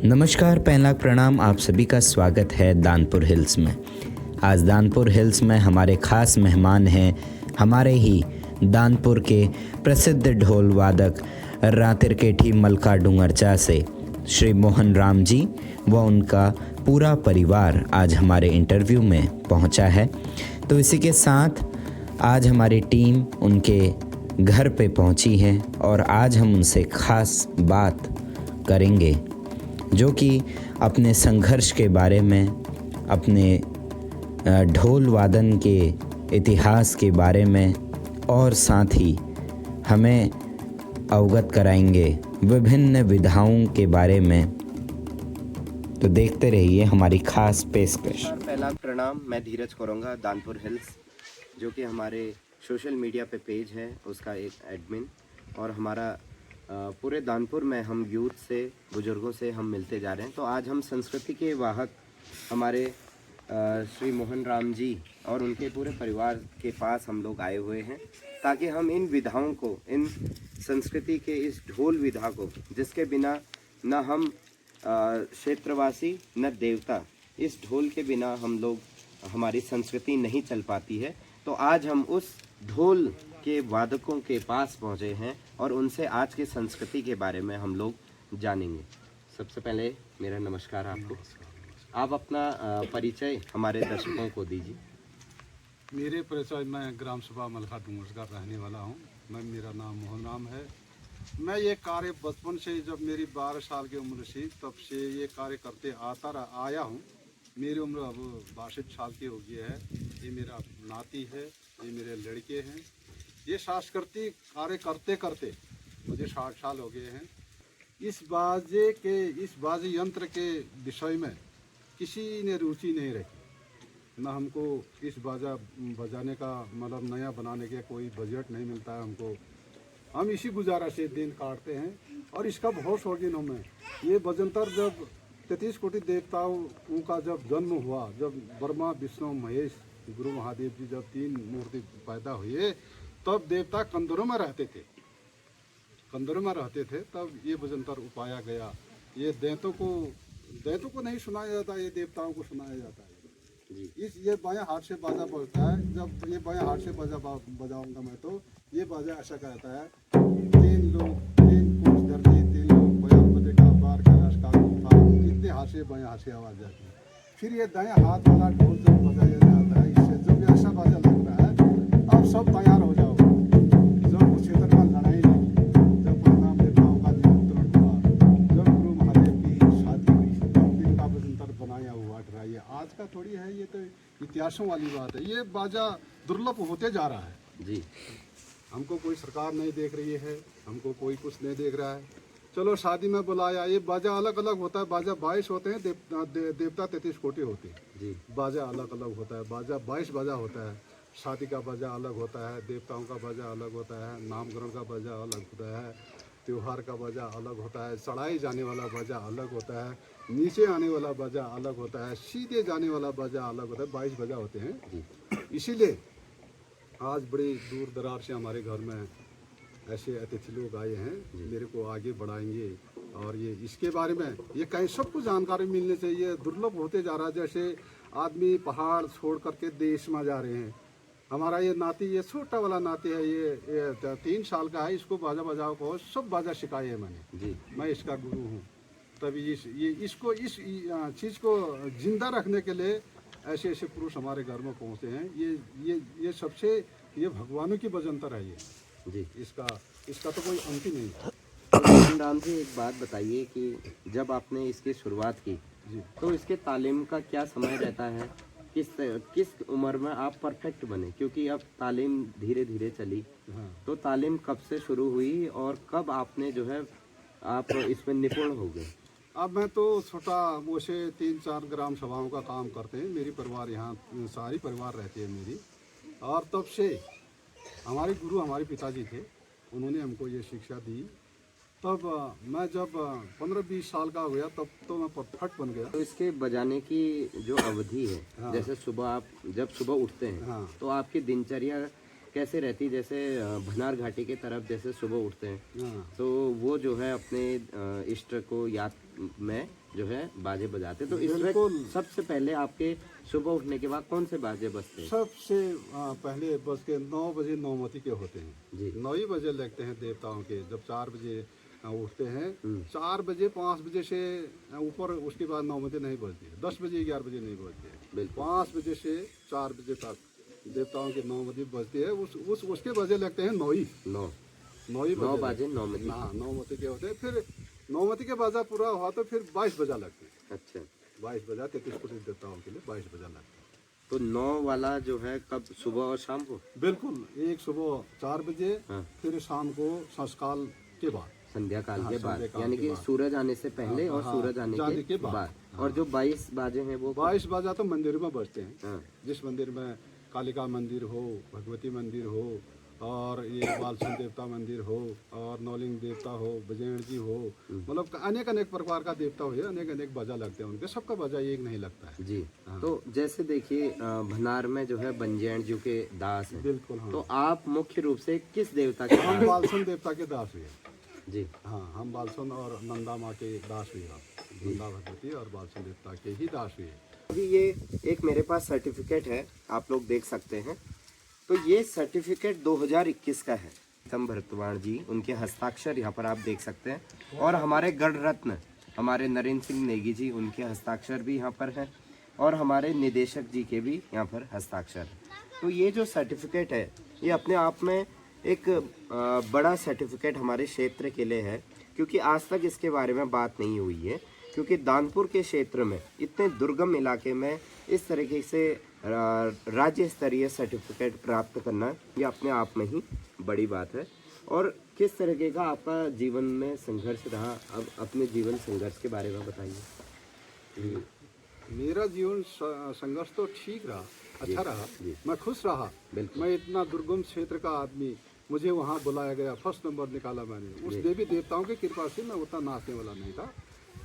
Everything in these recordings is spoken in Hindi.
नमस्कार, पहला प्रणाम। आप सभी का स्वागत है दानपुर हिल्स में। आज दानपुर हिल्स में हमारे खास मेहमान हैं हमारे ही दानपुर के प्रसिद्ध ढोल वादक रातिरकेठी मलका डूंगरचा से श्री मोहन राम जी व उनका पूरा परिवार आज हमारे इंटरव्यू में पहुंचा है। तो इसी के साथ आज हमारी टीम उनके घर पे पहुंची है और आज हम उनसे खास बात करेंगे जो कि अपने संघर्ष के बारे में, अपने ढोल वादन के इतिहास के बारे में और साथ ही हमें अवगत कराएंगे विभिन्न विधाओं के बारे में। तो देखते रहिए हमारी खास पेशकश। पहला प्रणाम, मैं धीरज करूँगा दानपुर हिल्स, जो कि हमारे सोशल मीडिया पे पेज है उसका एक एडमिन, और हमारा पूरे दानपुर में हम यूथ से, बुजुर्गों से हम मिलते जा रहे हैं। तो आज हम संस्कृति के वाहक हमारे श्री मोहन राम जी और उनके पूरे परिवार के पास हम लोग आए हुए हैं ताकि हम इन विधाओं को, इन संस्कृति के इस ढोल विधा को, जिसके बिना न हम क्षेत्रवासी न देवता, इस ढोल के बिना हम लोग, हमारी संस्कृति नहीं चल पाती है। तो आज हम उस ढोल के वादकों के पास पहुंचे हैं और उनसे आज की संस्कृति के बारे में हम लोग जानेंगे। सबसे पहले मेरा नमस्कार आपको। आप अपना परिचय हमारे दर्शकों को दीजिए। मेरे परिचय, मैं ग्राम सभा मलका डूंगरचा का रहने वाला हूं। मेरा नाम मोहन राम है। मैं ये कार्य बचपन से, जब मेरी 12 साल की उम्र थी तब से ये कार्य करते आया हूं। मेरी उम्र अब 62 साल की हो गई है। ये मेरा नाती है, ये मेरे लड़के हैं। ये सांस्कृतिक कार्य करते करते मुझे 60 साल हो गए हैं। इस बाजे यंत्र के विषय में किसी ने रुचि नहीं रखी। ना हमको इस बाजा बजाने का, मतलब नया बनाने के कोई बजट नहीं मिलता है हमको। हम इसी गुजारा से दिन काटते हैं और इसका बहुत शौकीन हूँ मैं। ये बजंतर जब 33 कोटि देवताओं का जब जन्म हुआ, जब ब्रह्मा विष्णु महेश गुरु महादेव जी जब 3 मूर्ति पैदा हुए, तब देवता कंदरों में रहते थे। तब ये बजंतर उपाया गया। ये दैतों को नहीं सुनाया जाता, ये देवताओं को सुनाया जाता है। ये बायां हाथ से बाजा बजता है। जब ये बायां हाथ से बाजा बजाऊंगा मैं, तो ये बाजा ऐसा कहता है, 3 लोग 3 कोस धरती, 3 लोग बयापते का बार कैलाश का गुफा, इतने हाथ से बायां हाथ से आवाज जाती है। फिर ये दायां हाथ वाला ढोल जब बजाया जाता है, इससे जब ऐसा बाजा लग रहा है, अब सब तैयार हो जाओ। जब कुरुक्षेत्र में लड़ाई लगी, जब परशुराम देवताओं का नियंत्रण हुआ, जब गुरु महादेव की शादी हुई, तब दिन का बजंतर बनाया हुआ रहा। ये आज का थोड़ी है, ये तो इतिहासों वाली बात है। ये बाजा दुर्लभ होते जा रहा है जी। हमको कोई सरकार नहीं देख रही है, हमको कोई कुछ नहीं देख रहा है। चलो शादी में बुलाया, ये बाजा अलग अलग होता है। बाजा 22 होते हैं, देवता 33 कोटि होते हैं जी। बाजा अलग अलग होता है। बाजा 22 बाजा होता है। शादी का बाजा अलग होता है, देवताओं का बाजा अलग होता है, नामकरण का बाजा अलग होता है, त्योहार का बाजा अलग होता है, चढ़ाई जाने वाला बाजा अलग होता है, नीचे आने वाला बाजा अलग होता है, सीधे जाने वाला बाजा अलग होता है। 22 बाजा होते हैं। इसीलिए आज बड़ी दूर दरार से हमारे घर में ऐसे अतिथि लोग आए हैं, मेरे को आगे बढ़ाएंगे। और ये इसके बारे में ये कहीं सबको जानकारी मिलने से ये दुर्लभ होते जा रहा है। जैसे आदमी पहाड़ छोड़ करके देश में जा रहे हैं। हमारा ये नाती, ये छोटा वाला नाती है, ये 3 साल का है। इसको बाजा बजाओ को सब बाजा सिखाए है मैंने जी। मैं इसका गुरु हूँ। तभी इसको इस चीज़ को जिंदा रखने के लिए ऐसे ऐसे पुरुष हमारे घर में पहुँचे हैं। ये सबसे, ये भगवानों की बजंतर है ये जी। इसका तो कोई अंत ही नहीं है। राम जी, एक बात बताइए कि जब आपने इसकी शुरुआत की जी, तो इसके तालीम का क्या समय रहता है? किस उम्र में आप परफेक्ट बने? क्योंकि अब तालीम धीरे धीरे चली। हाँ। तो तालीम कब से शुरू हुई और कब आपने जो है आप इसमें निपुण हो गए? अब मैं तो छोटा वो से 3-4 ग्राम सभाओं का काम करते हैं। मेरी परिवार यहाँ सारी परिवार रहती है मेरी। और तब से हमारे गुरु हमारे पिताजी थे, उन्होंने हमको ये शिक्षा दी। तब मैं जब 15-20 साल का हो गया, तब तो मैं परफेक्ट बन गया। तो इसके बजाने की जो अवधि है, हाँ। जैसे सुबह आप जब सुबह उठते हैं, हाँ। तो आपकी दिनचर्या कैसे रहती? जैसे भनार घाटी के तरफ जैसे सुबह उठते हैं, हाँ। तो वो जो है अपने इष्ट को याद में जो है बाजे बजाते। तो इस बिल्कुल। वक्त सबसे पहले आपके सुबह उठने के बाद कौन से बाजे बजते हैं? सबसे पहले बज के 9 बजे नौमती के होते जी। हैं, 9 ही बजे लगते हैं देवताओं के। जब 4 बजे उठते हैं, 4 बजे 5 बजे से ऊपर उसके बाद नौमती नहीं बजती है। 10 बजे 11 बजे नहीं बजती है, बिल्कुल। 5 बजे से 4 बजे तक देवताओं की नौमती बजती है। उसके बजे लगते हैं 9 ही 9 ही नौ बाजे 9 बजे। हाँ, नौमती के होते हैं। फिर नौमती के बाजा पूरा हुआ तो फिर 22 बजा लगते हैं। अच्छा, 22 बजा 33 कोटि देवताओं के लिए 22 बजा लगता है। तो 9 वाला जो है कब, सुबह और शाम को? बिल्कुल, एक सुबह 4 बजे, हाँ। फिर शाम को संस्काल के बाद, संध्या काल हाँ, के संध्या बाद, काल यानी के कि बाद। सूरज आने से पहले और हाँ, सूरज आने जाने के के बाद। बाद। और जो 22 बाजे हैं वो 22 बाजा तो मंदिर में बजते हैं। हाँ, जिस मंदिर में कालिका मंदिर हो, भगवती मंदिर हो, और ये बालसन देवता मंदिर हो, और नौलिंग देवता हो, बजेण जी हो, मतलब अनेक अनेक प्रकार का देवता हो, अनेक अनेक बाजा लगते हैं उनके। सबका बाजा एक नहीं लगता है। जी। हाँ। तो जैसे देखिए भनार में जो है बंजैण जी के दास हैं। बिल्कुल, हाँ। तो आप मुख्य रूप से किस देवता के हम दास? बालसन देवता के दास हुए। जी। हाँ, हम बालसन और नंदा माँ के दास हुए। हम नंदा भगवती और बालसन देवता के ही दास हुए। अभी ये एक मेरे पास सर्टिफिकेट है, आप लोग देख सकते हैं। तो ये सर्टिफिकेट 2021 का है। तम भरतवाण जी, उनके हस्ताक्षर यहाँ पर आप देख सकते हैं। और हमारे गढ़ रत्न हमारे नरेंद्र सिंह नेगी जी, उनके हस्ताक्षर भी यहाँ पर हैं। और हमारे निदेशक जी के भी यहाँ पर हस्ताक्षर हैं। तो ये जो सर्टिफिकेट है, ये अपने आप में एक बड़ा सर्टिफिकेट हमारे क्षेत्र के लिए है, क्योंकि आज तक इसके बारे में बात नहीं हुई है। क्योंकि दानपुर के क्षेत्र में, इतने दुर्गम इलाके में इस तरीके से राज्य स्तरीय सर्टिफिकेट प्राप्त करना, ये अपने आप में ही बड़ी बात है। और किस तरीके का आपका जीवन में संघर्ष रहा, अब अपने जीवन संघर्ष के बारे में बताइए। मेरा जीवन संघर्ष तो ठीक रहा, अच्छा रहा। मैं खुश रहा। बिल्कुल। मैं इतना दुर्गम क्षेत्र का आदमी, मुझे वहाँ बुलाया गया, फर्स्ट नंबर निकाला मैंने। उस देवी देवताओं की कृपा से मैं उतना नाचने वाला नहीं था।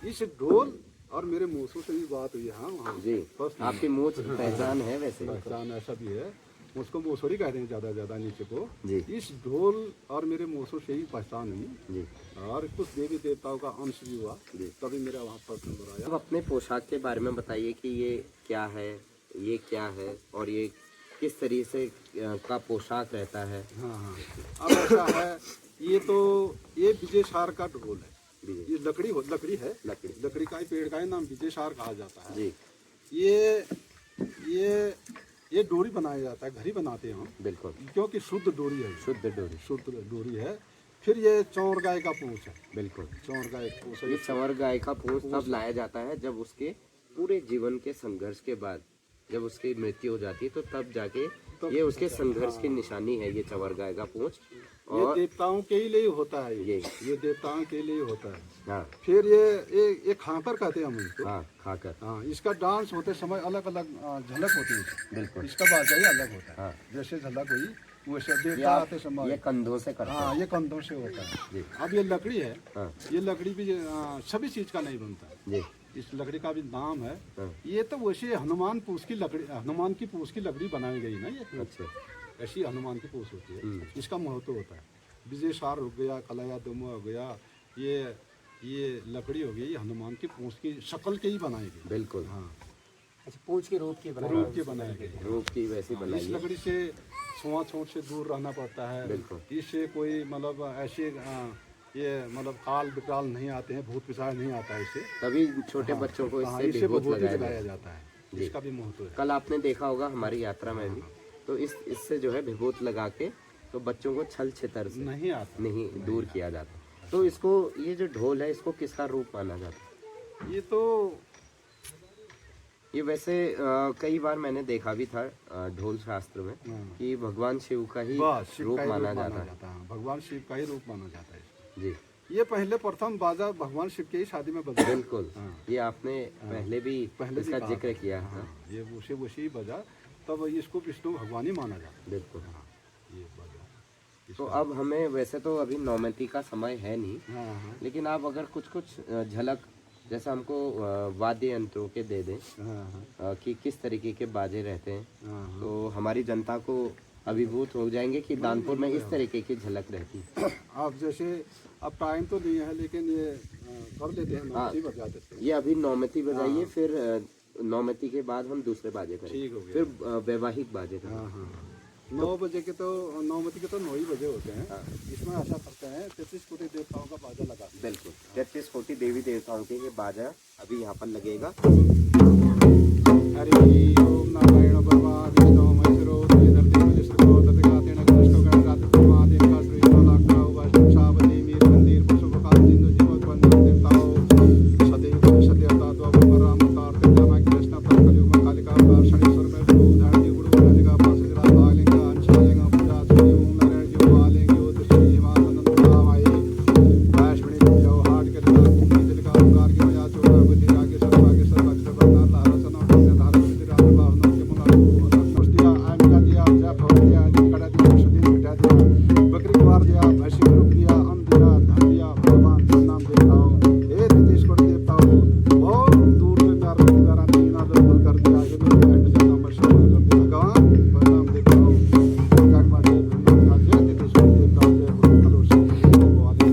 इस ढोल और मेरे मूसों से भी बात हुई। हाँ, वहाँ जी। फर्स्ट आपकी मूछ पहचान है वैसे? पहचान ऐसा भी है, मुझको मोसोरी कहते हैं ज़्यादा नीचे को। जी। इस ढोल और मेरे मूसों से ही पहचान हुई। जी। और कुछ देवी देवताओं का अंश भी हुआ, तभी मेरा वहाँ फर्स्ट नंबर आया। अब अपने पोशाक के बारे में बताइए कि ये क्या है, ये क्या है, और ये किस तरीके से का पोशाक रहता है। हाँ, अब ऐसा है, ये विजय सार का ढोल है। ये लकड़ी है, लकड़ी का ही, पेड़ का ही नाम विजय सार कहा जाता है। जी। ये डोरी बनाया जाता है, घर ही बनाते हैं हम। बिल्कुल। क्योंकि शुद्ध डोरी है, शुद्ध डोरी है। फिर ये चौर गाय का पूंछ है। बिल्कुल। चौर गाय पूंछ है। ये चंवर गाय का पूंछ तब लाया जाता है जब उसके पूरे जीवन के संघर्ष के बाद, जब उसकी मृत्यु हो जाती है, तो तब जाके ये उसके संघर्ष की निशानी है, ये चंवर गाय का पूंछ। ये और देवताओं के ही लिए होता है। ये देवताओं के लिए होता है। हाँ। फिर ये खाकर कहते हैं हम इसको। हाँ, खाकर। हाँ, इसका डांस होते समय अलग अलग झलक होती है। बिल्कुल। इसका बाजा ही अलग होता है। हाँ। जैसे झलक हुई वैसे देवता आते समय ये कंधों से करते हैं। हाँ, ये कंधों से होता है। जी। अब ये लकड़ी है। हाँ। ये लकड़ी भी सभी चीज का नहीं बनता। जी। इस लकड़ी का भी नाम है। हाँ। ये तो वैसे हनुमान पूछ की लकड़ी बनाई गई ना। ये अच्छा। ऐसी हनुमान की पूछ होती है। इसका महत्व होता है। विजय सार हो गया, कलाया दुम हो गया, ये लकड़ी हो गई, हनुमान की पूछ की शक्ल के ही बनाई गई। बिल्कुल। हाँ, अच्छा, पूंछ के रूप की बनाई गई। रूप की वैसी बनाई इस है। लकड़ी से छुआछूत से दूर रहना पड़ता है। बिल्कुल। इससे कोई मतलब ऐसे ये मतलब काल विकराल नहीं आते हैं, भूत पिशाच नहीं आता है इससे। तभी छोटे बच्चों को हाँ, इससे विभूत विभूति लगाया लगाया जाता जाता है। जी। इसका भी महत्व है। कल आपने देखा होगा हमारी यात्रा में भी, तो इससे जो है विभूत लगा के तो बच्चों को छल छितर से नहीं आता, नहीं दूर किया जाता। तो इसको, ये जो ढोल है, इसको किसका रूप माना जाता है? ये तो ये वैसे कई बार मैंने देखा भी था ढोल शास्त्र में कि भगवान शिव का ही बस शिव रूप का ही माना रूप जाता माना है। जाता है। भगवान शिव का ही रूप माना जाता है। जी। ये पहले प्रथम बाजा भगवान शिव के ही शादी में बजा। बिल्कुल। हाँ। ये आपने पहले भी इसका कहा जिक्र था। किया था। हाँ, ये उसी ही बजा, तब इसको विष्णु भगवान ही माना जाता है। बिल्कुल। हाँ, ये बजा। तो अब हमें, वैसे तो अभी नौमती का समय है नहीं, हाँ, लेकिन आप अगर कुछ झलक जैसा हमको वाद्य यंत्रों के दे दें हाँ, कि किस तरीके के बाजे रहते हैं, हाँ। तो हमारी जनता को अभिभूत हो जाएंगे कि दानपुर में इस तरीके की झलक रहती है। आप जैसे अब टाइम तो नहीं है लेकिन ये कर लेते हैं, नौमती बजा देते हैं। ये अभी नौमती बजाइए, फिर नौमती के बाद हम दूसरे बाजे करें, ठीक हो गया। फिर वैवाहिक बाजे करें। हाँ हाँ 9 बजे के तो नौमती के तो 9 ही बजे होते हैं। इसमें ऐसा करते हैं 33 कोटि देवताओं का बाजा लगा देते हैं। बिल्कुल 33 कोटि देवी देवताओं के ये बाजा अभी यहाँ पर लगेगा। हरि ओम नारायण ब्रह्मा विष्णु महेश्वरो धरती महेश्वरो तथातेन गणेशो गणरात महादेव का श्री लाखा वास्तु शावती मीर मंदिर पशुपका सिंधु जीवत बंधु देवताओं सदैव सत्यता द्वा राम अवतार तेजा कृष्ण पर कलयुग में कालिका अवतार शनीश्वर में धरती गुरु गणिका पासरा भागलिंगा अंशालिंगा पूजा श्री ओम नारायण जी वालिंग योद श्री हिमानंद माई वैष्णवी पूजा हाट के दिला कुंभी दिलका ओंकार की मया चोरा बुद्धि रागे सर्वागे सर्वक्षर बंदा लहरा सना पत्ते धार बुद्धि राम भावना के मुला को दिया आमिका दिया जप हो दिया कड़ा दिया सुदीन बिठा दिया बकरी मार दिया भैंसी रूप दिया अन्न दिया धन दिया भगवान के नाम देवताओं हे देश को देवताओं बहुत दूर से प्यार प्यारा तीना दर्शन कर दिया ये लोग एंड से नंबर शुरू कर दिया भगवान प्रणाम देवताओं काक बाजे भगवान का जय देश को देवताओं जय गुरु कलो से वाले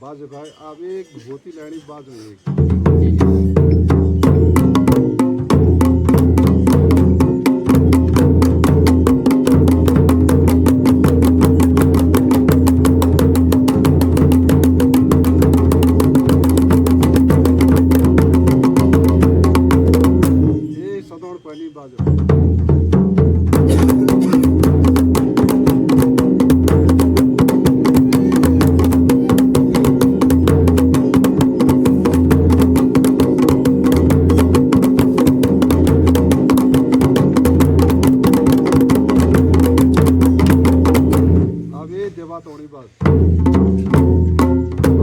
बाज भाई अब एक भूती लहरी बाज हुई ये सदौड़ पहली बाज अब ये देवा तोड़ी बाज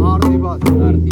आरती बाज आरती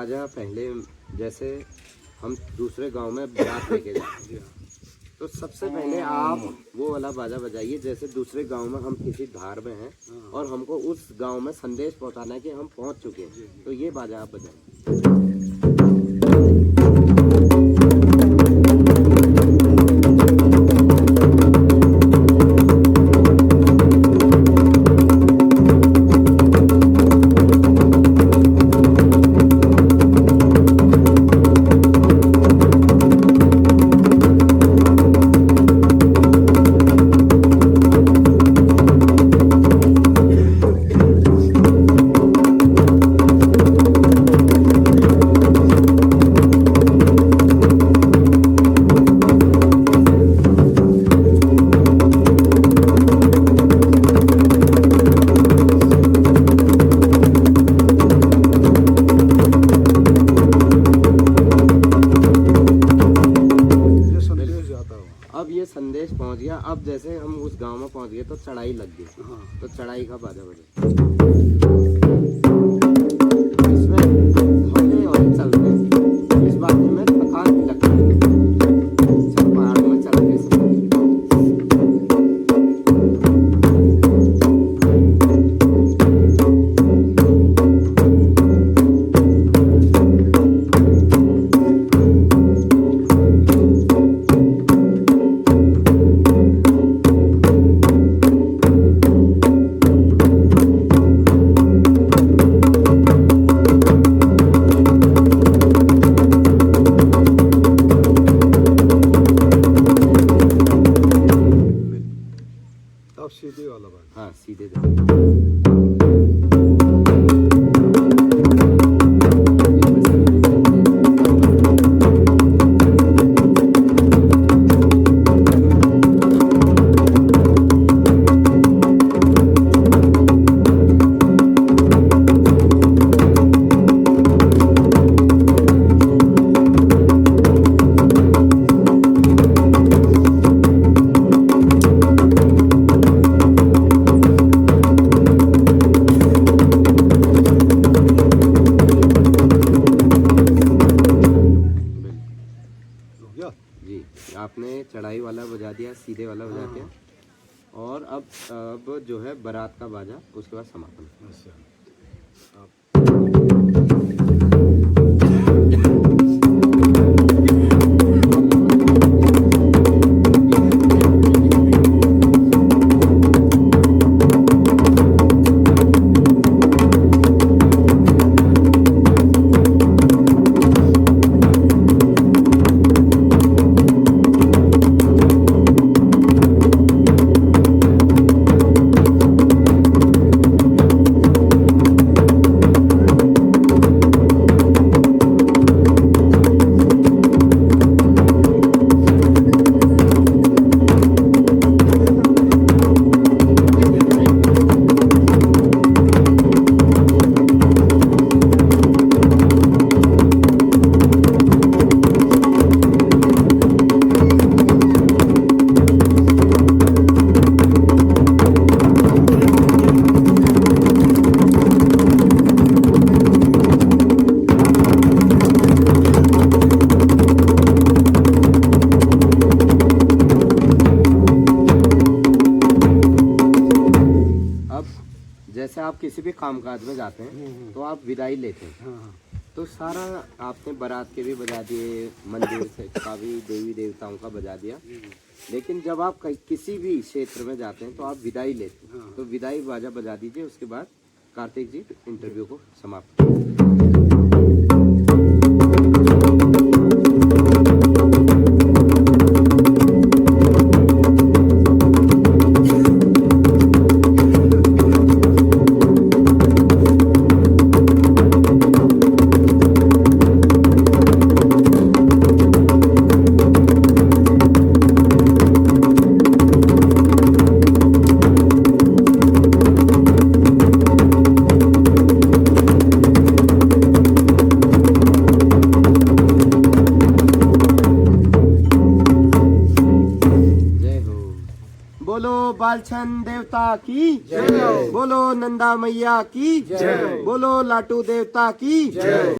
बाजा पहले जैसे हम दूसरे गांव में बारात लेके जाते हैं, तो सबसे पहले आप वो वाला बाजा बजाइए जैसे दूसरे गांव में हम किसी धार में हैं और हमको उस गांव में संदेश पहुंचाना है कि हम पहुंच चुके हैं, तो ये बाजा आप बजाएं। अब ये संदेश पहुंच गया। अब जैसे हम उस गांव में पहुंच गए तो चढ़ाई लग गई, तो चढ़ाई का बाजा बजे। इसमें हौले हौले चलते हैं, इस बात में थकान भी लगती है। सब पहाड़ों में चल के अब सीधे वाला बाजा। हाँ सीधे जाओ। जी, आपने चढ़ाई वाला बजा दिया, सीधे वाला बजा दिया, और अब जो है बारात का बाजा, उसके बाद समापन। जैसे आप किसी भी कामकाज में जाते हैं तो आप विदाई लेते हैं, तो सारा आपने बारात के भी बजा दिए, मंदिर से का भी, देवी देवताओं का बजा दिया, लेकिन जब आप किसी भी क्षेत्र में जाते हैं तो आप विदाई लेते हैं, तो विदाई बाजा बजा दीजिए। उसके बाद कार्तिक जी इंटरव्यू को समाप्त। बोलो बालचंद देवता की जय, बोलो नंदा मैया की जय, बोलो लाटू देवता की जय।